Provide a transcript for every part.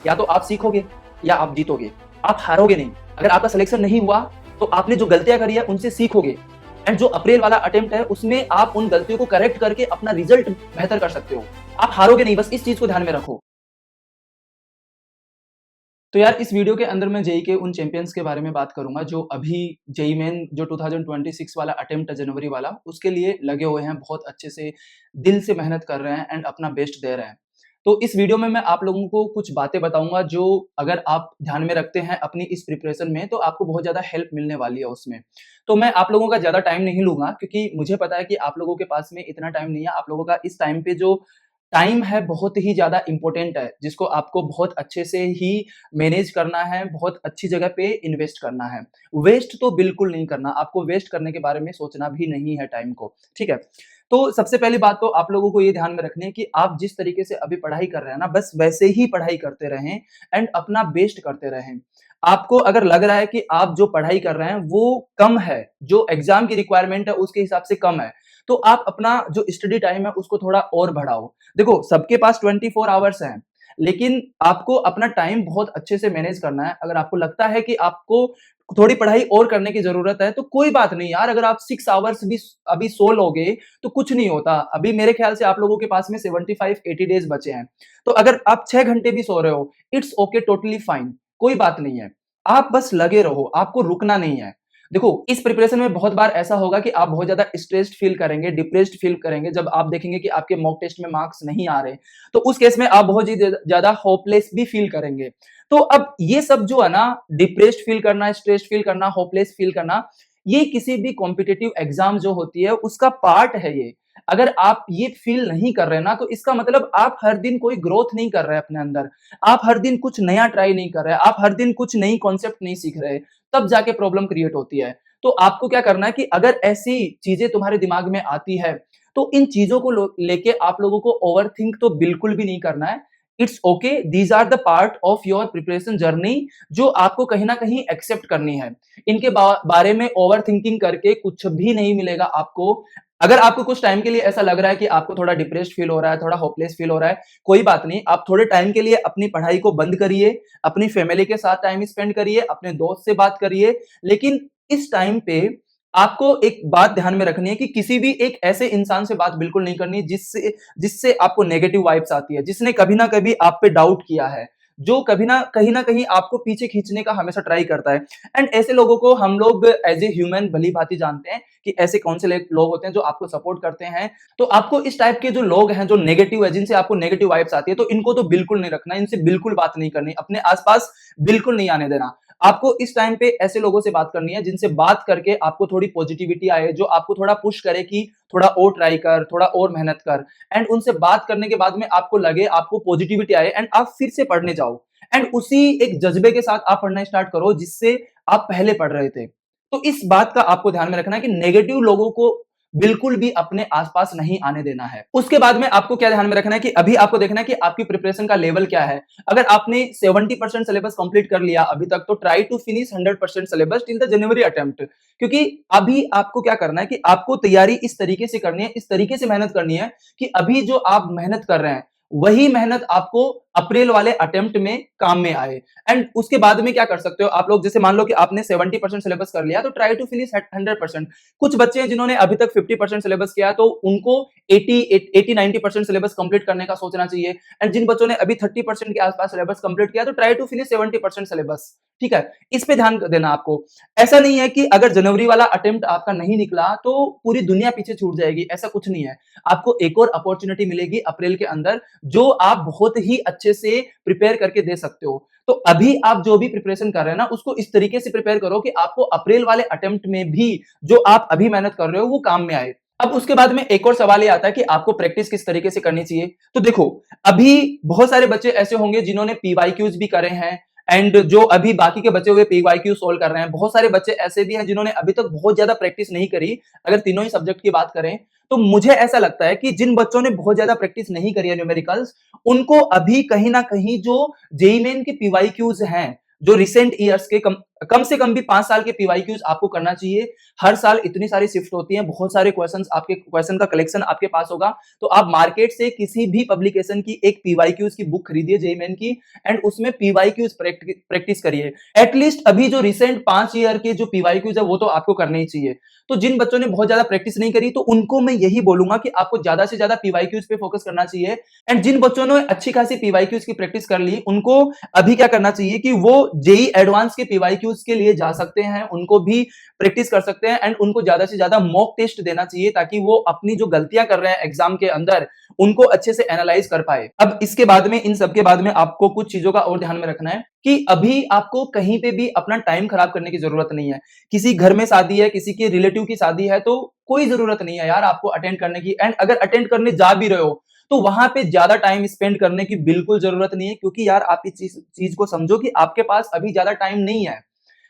या तो आप सीखोगे या आप जीतोगे, आप हारोगे नहीं। अगर आपका सिलेक्शन नहीं हुआ तो आपने जो गलतियां करी है उनसे सीखोगे, एंड जो अप्रैल वाला अटेम्प्ट है उसमें आप उन गलतियों को करेक्ट करके अपना रिजल्ट बेहतर कर सकते हो। आप हारोगे नहीं, बस इस चीज को ध्यान में रखो। तो यार इस वीडियो के अंदर मैं जेईई के उन चैंपियंस के बारे में बात करूंगा जो अभी जेईई मेन जो 2026 वाला अटेम्प्ट है जनवरी वाला, उसके लिए लगे हुए हैं, बहुत अच्छे से दिल से मेहनत कर रहे हैं एंड अपना बेस्ट दे रहे हैं। तो इस वीडियो में मैं आप लोगों को कुछ बातें बताऊंगा जो अगर आप ध्यान में रखते हैं अपनी इस प्रिपरेशन में तो आपको बहुत ज्यादा हेल्प मिलने वाली है उसमें। तो मैं आप लोगों का ज्यादा टाइम नहीं लूंगा क्योंकि मुझे पता है कि आप लोगों के पास में इतना टाइम नहीं है। आप लोगों का इस टाइम पे जो टाइम है बहुत ही ज़्यादा इम्पोर्टेंट है, जिसको आपको बहुत अच्छे से ही मैनेज करना है, बहुत अच्छी जगह पे इन्वेस्ट करना है। वेस्ट तो बिल्कुल नहीं करना, आपको वेस्ट करने के बारे में सोचना भी नहीं है टाइम को, ठीक है? तो सबसे पहली बात तो आप लोगों को ये ध्यान में रखनी है कि आप जिस तरीके से अभी पढ़ाई कर रहे हैं ना, बस वैसे ही पढ़ाई करते रहें एंड अपना बेस्ट करते रहें। आपको अगर लग रहा है कि आप जो पढ़ाई कर रहे हैं वो कम है, जो एग्ज़ाम की रिक्वायरमेंट है उसके हिसाब से कम है, तो आप अपना जो स्टडी टाइम है उसको थोड़ा और बढ़ाओ। देखो, सबके पास 24 आवर्स हैं, लेकिन आपको अपना टाइम बहुत अच्छे से मैनेज करना है। अगर आपको लगता है कि आपको थोड़ी पढ़ाई और करने की ज़रूरत है, तो कोई बात नहीं यार, अगर आप 6 आवर्स भी अभी सो लोगे, तो कुछ नहीं होता। अभी मेरे ख्याल से आप लोगों के पास में 75-80 डेज़ बचे हैं। तो अगर आप 6 घंटे भी सो रहे हो, इट्स ओके, टोटली फाइन, कोई बात नहीं है। आप बस लगे रहो, आपको रुकना नहीं है। देखो, इस प्रिपरेशन में बहुत बार ऐसा होगा कि आप बहुत ज़्यादा स्ट्रेस्ड फ़ील करेंगे, डिप्रेस्ड फ़ील करेंगे, जब आप देखेंगे कि आपके मॉक टेस्ट में मार्क्स नहीं आ रहे, तो उस केस में आप बहुत ही ज़्यादा होपलेस भी फ़ील करेंगे। तो अब ये सब जो है ना, डिप्रेस्ड फ़ील करना, स्ट्रेस्ड फ़ील करना, होपलेस फ़ील करना, ये किसी भी कॉम्पिटिटिव एग्ज़ाम जो होती है, उसका पार्ट है ये। अगर आप ये फ़ील नहीं कर रहे ना, तो इसका मतलब आप हर दिन कोई ग्रोथ नहीं कर रहे हैं अपने अंदर। आप हर दिन कुछ नया ट्राई नहीं कर रहे, आप हर दिन कुछ नई कॉन्सेप्ट नहीं सीख रहे, तब जाके प्रॉब्लम क्रिएट होती है। तो आपको क्या करना है कि अगर ऐसी चीज़ें तुम्हारे दिमाग में आती है, तो इन चीज़ों को लो लेके आप लोगों को ओवरथिंक तो बिल्कुल भी नहीं करना है। It's okay, these are the part of your preparation journey, जो आपको कहीं न कहीं एक्सेप्ट करनी है। इनके बारे में ओवरथिंकिंग करके कुछ भी नहीं मिलेगा आपको। अगर आपको कुछ टाइम के लिए ऐसा लग रहा है कि आपको थोड़ा डिप्रेस्ड फ़ील हो रहा है, थोड़ा होपलेस फ़ील हो रहा है, कोई बात नहीं, आप थोड़े टाइम के लिए अपनी पढ़ाई को बंद करिए, अपनी फैमिली के साथ टाइम स्पेंड करिए, अपने दोस्त से बात करिए, लेकिन इस टाइम पे आपको एक बात ध्यान में रखनी है कि किसी भी एक ऐसे इंसान से बात बिल्कुल नहीं करनी जिससे जिससे आपको नेगेटिव वाइब्स आती है, जिसने कभी ना कभी आप पे डाउट किया है, जो कभी ना कहीं आपको पीछे खींचने का हमेशा ट्राई करता है। एंड ऐसे लोगों को हम लोग एज़ ए ह्यूमन भली-भांति जानते हैं कि ऐसे कौन से लोग होते हैं जो आपको सपोर्ट करते हैं। तो आपको इस टाइप के जो लोग हैं, जो नेगेटिव है, जिनसे आपको नेगेटिव वाइब्स आती है, तो इनको तो बिल्कुल नहीं रखना, इनसे बिल्कुल बात नहीं करनी, अपने आस-पास बिल्कुल नहीं आने देना। आपको इस टाइम पे ऐसे लोगों से बात करनी है जिनसे बात करके आपको थोड़ी पॉजिटिविटी आए, जो आपको थोड़ा पुश करे कि थोड़ा और ट्राई कर, थोड़ा और मेहनत कर, एंड उनसे बात करने के बाद में आपको लगे, आपको पॉजिटिविटी आए एंड आप फिर से पढ़ने जाओ एंड उसी एक जज़्बे के साथ आप पढ़ना स्टार्ट करो जिससे आप पहले पढ़ रहे थे। तो इस बात का आपको ध्यान में रखना है कि नेगेटिव लोगों को बिल्कुल भी अपने आस-पास नहीं आने देना है। उसके बाद में आपको क्या ध्यान में रखना है कि अभी आपको देखना है कि आपकी प्रिपरेशन का लेवल क्या है। अगर आपने 70% सिलेबस कंप्लीट कर लिया अभी तक, तो try to finish 100% syllabus till the January attempt, क्योंकि अभी आपको क्या करना है कि आपको तैयारी इस तरीके से करनी है, इस तरीके से मेहनत करनी है कि अभी जो आप मेहनत कर रहे हैं, वही मेहनत आपको अप्रैल वाले अटेम्प्ट में काम में आए। एंड उसके बाद में क्या कर सकते हो आप लोग, जैसे मान लो कि आपने 70% सिलेबस कर लिया, तो ट्राई टू फिनिश एट 100%। कुछ बच्चे हैं जिन्होंने अभी तक 50% सिलेबस किया, तो उनको 80-90% सिलेबस कंप्लीट करने का सोचना चाहिए। एंड जिन बच्चों ने अभी 30% के आसपास सिलेबस कंप्लीट किया, तो ट्राई टू फिनिश 70% सिलेबस। ठीक है, इस पे ध्यान देना आपको। ऐसा नहीं है कि अगर जनवरी वाला अटेम्प्ट आपका नहीं निकला तो पूरी दुनिया पीछे छूट जाएगी, ऐसा कुछ नहीं है। आपको एक और अपॉर्चुनिटी मिलेगी अप्रैल के अंदर, जो आप बहुत ही अच्छे से प्रिपेयर करके दे सकते हो। तो अभी आप जो भी प्रिपरेशन कर रहे हैं ना, उसको इस तरीके से प्रिपेयर करो कि आपको अप्रैल वाले अटेम्प्ट में भी जो आप अभी मेहनत कर रहे हो वो काम में आए। अब उसके बाद में एक और सवाल ये आता है कि आपको प्रैक्टिस किस तरीके से करनी चाहिए। तो देखो, अभी बहुत सारे बच्चे ऐसे होंगे जिन्होंने पीवाईक्यूज भी करे हैं एंड जो अभी बाकी के बचे हुए पीवाईक्यू सोल्व कर रहे हैं। बहुत सारे बच्चे ऐसे भी हैं जिन्होंने अभी तक बहुत ज्यादा प्रैक्टिस नहीं करी। अगर तीनों ही सब्जेक्ट की बात करें, तो मुझे ऐसा लगता है कि जिन बच्चों ने बहुत ज्यादा प्रैक्टिस नहीं करी है न्यूमेरिकल्स, उनको अभी कहीं ना कहीं जो जेईई मेन के पीवाईक्यूज हैं जो रिसेंट ईयर्स के कम से कम भी 5 साल के पीवाईक्यूज आपको करना चाहिए। हर साल इतनी सारी शिफ्ट होती हैं, बहुत सारे क्वेश्चन का कलेक्शन आपके पास होगा, तो आप मार्केट से किसी भी पब्लिकेशन की एक पीवाईक्यूज की बुक खरीदिए जेईई मेन की, एंड उसमें पीवाईक्यूज प्रैक्टिस करिए। एटलीस्ट अभी जो रिसेंट 5 ईयर के जो पीवाईक्यूज है वो तो आपको करने ही चाहिए। तो जिन बच्चों ने बहुत ज्यादा प्रैक्टिस नहीं करी, तो उनको मैं यही बोलूंगा कि आपको ज्यादा से ज्यादा पीवाईक्यूज पे फोकस करना चाहिए। एंड जिन बच्चों ने अच्छी खासी पीवाईक्यूज की प्रैक्टिस कर ली, उनको अभी क्या करना चाहिए कि वो जेईई एडवांस के पीवाईक्यूज के लिए जा सकते हैं, उनको भी प्रैक्टिस कर सकते हैं, एंड उनको ज्यादा से ज्यादा मॉक टेस्ट देना चाहिए, ताकि वो अपनी जो गलतियां कर रहे हैं एग्जाम के अंदर उनको अच्छे से एनालाइज कर पाए। अब इसके बाद में, इन सब के बाद में आपको कुछ चीजों का और ध्यान में रखना है कि अभी आपको कहीं पे भी अपना टाइम खराब करने की जरूरत नहीं है। किसी घर में शादी है, किसी के रिलेटिव की शादी है, तो कोई जरूरत नहीं है यार आपको अटेंड करने की। एंड अगर अटेंड करने जा भी रहे हो, तो वहां पे ज्यादा टाइम स्पेंड करने की बिल्कुल जरूरत नहीं है, क्योंकि यार आप इस चीज को समझो कि आपके पास अभी ज्यादा टाइम नहीं है।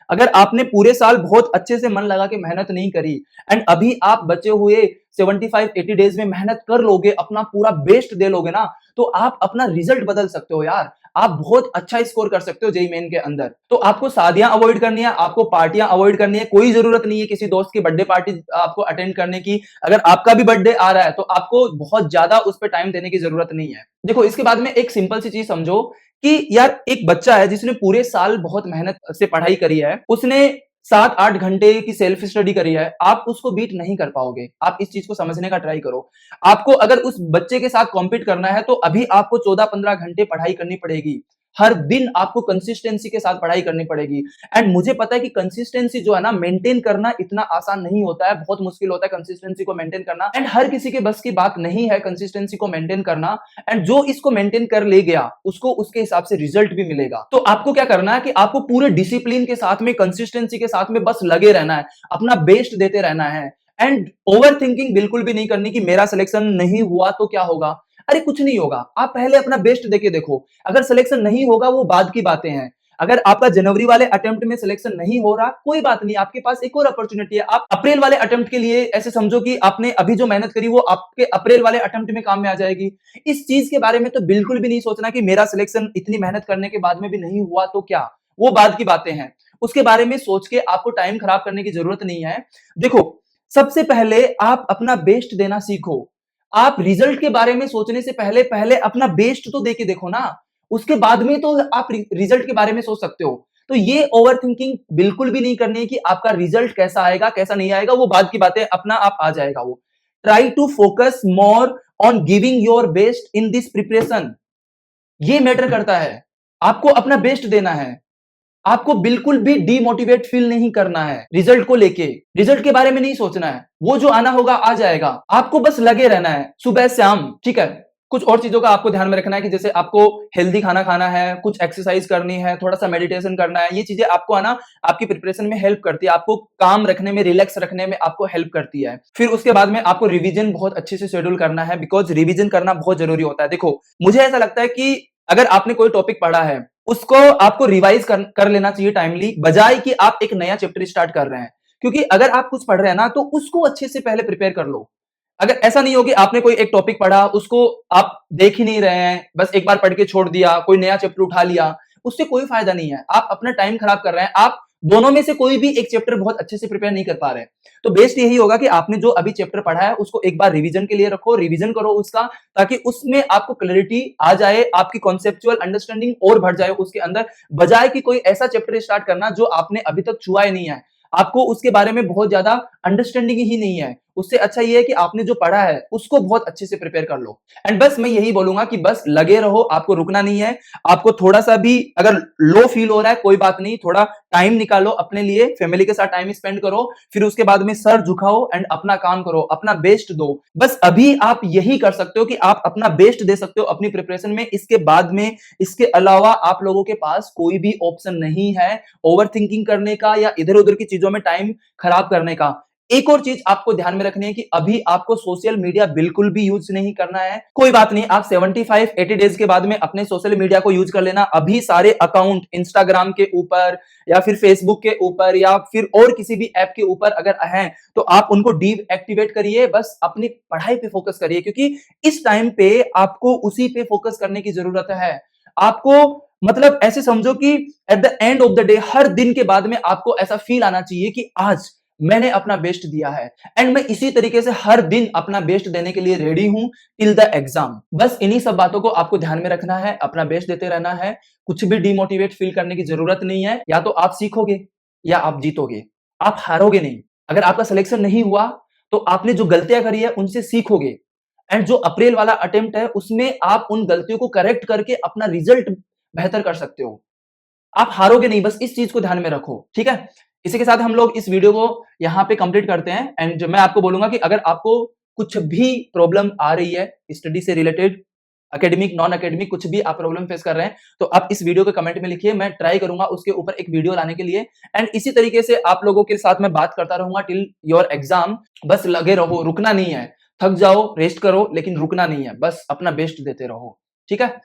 अगर आपने पूरे साल बहुत अच्छे से मन लगा के मेहनत नहीं करी, एंड अभी आप बचे हुए 75-80 डेज में मेहनत कर लोगे, अपना पूरा बेस्ट दे लोगे ना, तो आप अपना रिजल्ट बदल सकते हो यार। आप बहुत अच्छा स्कोर कर सकते हो जेईई मेन के अंदर। तो आपको शादियां अवॉइड करनी है, आपको पार्टियां अवॉइड करनी है। कोई जरूरत नहीं है किसी दोस्त की बर्थडे पार्टी आपको अटेंड करने की। अगर आपका भी बर्थडे आ रहा है, तो आपको बहुत ज्यादा उस पर टाइम देने की जरूरत नहीं है। देखो, इसके बाद में एक सिंपल सी चीज समझो कि यार एक बच्चा है जिसने पूरे साल बहुत मेहनत से पढ़ाई करी है, उसने 7-8 घंटे की सेल्फ स्टडी करी है, आप उसको बीट नहीं कर पाओगे। आप इस चीज को समझने का ट्राई करो। आपको अगर उस बच्चे के साथ कॉम्पीट करना है, तो अभी आपको 14-15 घंटे पढ़ाई करनी पड़ेगी। हर दिन आपको कंसिस्टेंसी के साथ पढ़ाई करनी पड़ेगी। एंड मुझे पता है कि कंसिस्टेंसी जो है ना, मेंटेन करना इतना आसान नहीं होता है, बहुत मुश्किल होता है कंसिस्टेंसी को मेंटेन करना। एंड हर किसी के बस की बात नहीं है कंसिस्टेंसी को मेंटेन करना। एंड जो इसको मेंटेन कर ले गया, उसको उसके हिसाब से रिजल्ट भी मिलेगा। तो आपको क्या करना है कि आपको पूरे डिसिप्लिन के साथ में, कंसिस्टेंसी के साथ में बस लगे रहना है, अपना बेस्ट देते रहना है। एंड ओवर थिंकिंग बिल्कुल भी नहीं करनी कि मेरा सिलेक्शन नहीं हुआ तो क्या होगा। अरे कुछ नहीं होगा, आप पहले अपना बेस्ट देके देखो। अगर सिलेक्शन नहीं होगा, वो बाद की बातें हैं। अगर आपका जनवरी वाले अटेम्प्ट में सिलेक्शन नहीं हो रहा, कोई बात नहीं, आपके पास एक और अपॉर्चुनिटी है। आप अप्रैल वाले अटेम्प्ट के लिए ऐसे समझो कि आपने अभी जो मेहनत करी वो आपके अप्रैल वाले अटेम्प्ट में काम में आ जाएगी। इस चीज के बारे में तो बिल्कुल भी नहीं सोचना कि मेरा सिलेक्शन इतनी मेहनत करने के बाद में भी नहीं हुआ तो क्या, वो बाद की बातें हैं। उसके बारे में सोच के आपको टाइम खराब करने की जरूरत नहीं है। देखो, सबसे पहले आप अपना बेस्ट देना सीखो। आप रिजल्ट के बारे में सोचने से पहले पहले अपना बेस्ट तो देके देखो ना, उसके बाद में तो आप रिजल्ट के बारे में सोच सकते हो। तो ये ओवर थिंकिंग बिल्कुल भी नहीं करनी है कि आपका रिजल्ट कैसा आएगा कैसा नहीं आएगा, वो बाद की बातें, अपना आप आ जाएगा वो। Try to focus more on giving your best in this preparation. ये मैटर करता है। आपको अपना बेस्ट देना है। आपको बिल्कुल भी डीमोटिवेट फील नहीं करना है रिजल्ट को लेके। रिजल्ट के बारे में नहीं सोचना है, वो जो आना होगा आ जाएगा। आपको बस लगे रहना है सुबह शाम, ठीक है। कुछ और चीजों का आपको ध्यान में रखना है कि जैसे आपको हेल्दी खाना खाना है, कुछ एक्सरसाइज करनी है, थोड़ा सा मेडिटेशन करना है। ये चीजें आपको आना आपकी प्रिपरेशन में हेल्प करती है, आपको काम रखने में, रिलैक्स रखने में आपको हेल्प करती है। फिर उसके बाद में आपको रिवीजन बहुत अच्छे से शेड्यूल करना है, बिकॉज रिवीजन करना बहुत जरूरी होता है। देखो, मुझे ऐसा लगता है कि अगर आपने कोई टॉपिक पढ़ा है, उसको आपको रिवाइज कर लेना चाहिए टाइमली, बजाय कि आप एक नया चैप्टर स्टार्ट कर रहे हैं। क्योंकि अगर आप कुछ पढ़ रहे हैं ना, तो उसको अच्छे से पहले प्रिपेयर कर लो। अगर ऐसा नहीं हो कि आपने कोई एक टॉपिक पढ़ा, उसको आप देख ही नहीं रहे हैं, बस एक बार पढ़ के छोड़ दिया, कोई नया चैप्टर उठा लिया, उससे कोई फायदा नहीं है। आप अपना टाइम खराब कर रहे हैं। आप दोनों में से कोई भी एक चैप्टर बहुत अच्छे से प्रिपेयर नहीं कर पा रहे हैं। तो बेस्ट यही होगा कि आपने जो अभी चैप्टर पढ़ा है, उसको एक बार रिवीजन के लिए रखो, रिवीजन करो उसका, ताकि उसमें आपको क्लैरिटी आ जाए, आपकी कॉन्सेप्चुअल अंडरस्टैंडिंग और बढ़ जाए उसके अंदर, बजाय कि कोई ऐसा चैप्टर स्टार्ट करना जो आपने अभी तक छुआ ही नहीं है, आपको उसके बारे में बहुत ज्यादा अंडरस्टैंडिंग ही नहीं है। उससे अच्छा ये है कि आपने जो पढ़ा है उसको बहुत अच्छे से प्रिपेयर कर लो। एंड बस मैं यही बोलूंगा कि बस लगे रहो, आपको रुकना नहीं है। आपको थोड़ा सा भी अगर लो फील हो रहा है, कोई बात नहीं, थोड़ा टाइम निकालो अपने लिए, फैमिली के साथ टाइम स्पेंड करो, फिर उसके बाद में सर झुकाओ एंड अपना काम करो, अपना बेस्ट दो। बस अभी आप यही कर सकते हो कि आप अपना बेस्ट दे सकते हो अपनी प्रिपरेशन में। इसके बाद में, इसके अलावा आप लोगों के पास कोई भी ऑप्शन नहीं है ओवर थिंकिंग करने का या इधर उधर की चीजों में टाइम खराब करने का। एक और चीज आपको ध्यान में रखनी है कि अभी आपको सोशल मीडिया बिल्कुल भी यूज नहीं करना है। कोई बात नहीं, आप 75-80 डेज के बाद में अपने सोशल मीडिया को यूज कर लेना। अभी सारे अकाउंट इंस्टाग्राम के ऊपर या फिर फेसबुक के ऊपर या फिर और किसी भी ऐप के ऊपर अगर हैं, तो आप उनको डीएक्टिवेट करिए। बस अपनी पढ़ाई पे फोकस करिए, क्योंकि इस टाइम पे आपको उसी पे फोकस करने की जरूरत है। आपको मतलब ऐसे समझो कि at the end of the day हर दिन के बाद में आपको ऐसा फील आना चाहिए कि आज मैंने अपना बेस्ट दिया है एंड मैं इसी तरीके से हर दिन अपना बेस्ट देने के लिए रेडी हूं टिल द एग्जाम। बस इन्हीं सब बातों को आपको ध्यान में रखना है, अपना बेस्ट देते रहना है, कुछ भी डिमोटिवेट फील करने की जरूरत नहीं है। या तो आप सीखोगे या आप जीतोगे, आप हारोगे नहीं। अगर आपका सिलेक्शन नहीं हुआ तो आपने जो गलतियां करी है उनसे सीखोगे एंड जो अप्रैल वाला अटेम्प्ट है उसमें आप उन गलतियों को करेक्ट करके अपना रिजल्ट बेहतर कर सकते हो। आप हारोगे नहीं, बस इस चीज को ध्यान में रखो, ठीक है? इसी के साथ हम लोग इस वीडियो को यहाँ पे कंप्लीट करते हैं एंड मैं आपको बोलूंगा कि अगर आपको कुछ भी प्रॉब्लम आ रही है स्टडी से रिलेटेड, एकेडमिक नॉन एकेडमिक कुछ भी आप प्रॉब्लम फेस कर रहे हैं तो आप इस वीडियो के कमेंट में लिखिए, मैं ट्राई करूंगा उसके ऊपर एक वीडियो लाने के लिए एंड इसी तरीके से आप लोगों के साथ मैं बात करता रहूंगा टिल योर एग्जाम। बस लगे रहो, रुकना नहीं है, थक जाओ रेस्ट करो लेकिन रुकना नहीं है, बस अपना बेस्ट देते रहो, ठीक है?